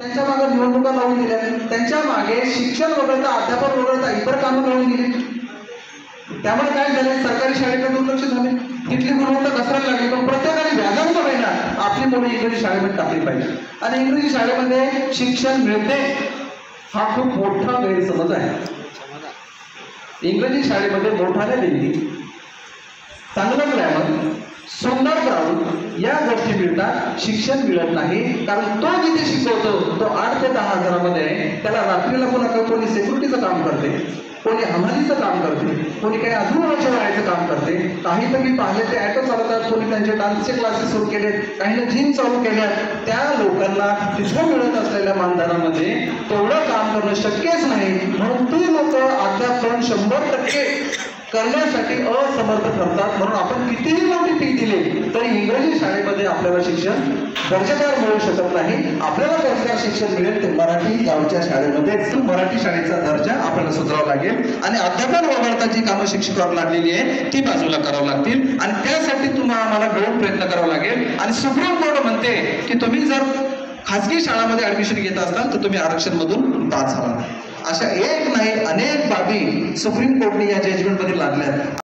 त्यांच्या मागे निवडणुका लावून दिल्या, त्यांच्या मागे शिक्षण वगळता अध्यापन वगळता इतर कामं लावून दिली. त्यामुळे काय झाले, सरकारी शाळेकडे दुर्लक्ष झाले, तिथली गुणवत्ता घसरायला लागली. पण प्रत्येकाने व्याजानं का होईना आपली मुलं इंग्रजी शाळेमध्ये टाकली पाहिजे. आणि इंग्रजी शाळेमध्ये शिक्षण मिळते हा खूप मोठा गैरसमज आहे. इंग्रजी शाळेमध्ये मोठाल्या भिंती, चांगलं ग्रॅमर, सुंदर ग्राउंड या गोष्टी मिळतात, शिक्षण मिळत नाही. कारण तो जिथे शिकवतो तो 8 ते 10 हजारामध्ये आहे. त्याला रात्रीला कोणी सिक्युरिटीचं काम करते, कोणी हमालीचं काम करते, कोणी काही अजून वाढायचं काम करते. काही तर मी पाहिले ते ॲटो चालवतात, कोणी त्यांचे डान्सचे क्लासेस सुरू केले, काहींना जिम चालू केल्या. त्या लोकांना तिथं मिळत असलेल्या मानधनामध्ये तेवढं काम करणं शक्यच नाही. म्हणून ती लोक अध्यापन 100% करण्यासाठी असमर्थ ठरतात. म्हणून आपण कितीही मोठी फी दिली तरी इंग्रजी शाळेमध्ये आपल्याला शिक्षण दर्जेदार मिळू शकत नाही. आपल्याला दर्जेदार शिक्षण मिळेल ते मराठी गावच्या शाळेमध्ये. मराठी शाळेचा दर्जा आपल्याला सुधारावा लागेल आणि अध्यापन वगळता जी कामं शिक्षकावर लागलेली आहे ती बाजूला करावं लागतील. आणि त्यासाठी तुम्हाला आम्हाला मिळून प्रयत्न करावा लागेल. आणि सुप्रीम कोर्ट म्हणते की तुम्ही जर खाजगी शाळांमध्ये ऍडमिशन घेत असाल तर तुम्ही आरक्षण मधून बाद झाला. अशा एक नाही अनेक बाबी सुप्रीम कोर्टने या जजमेंटमध्ये लागल्यात.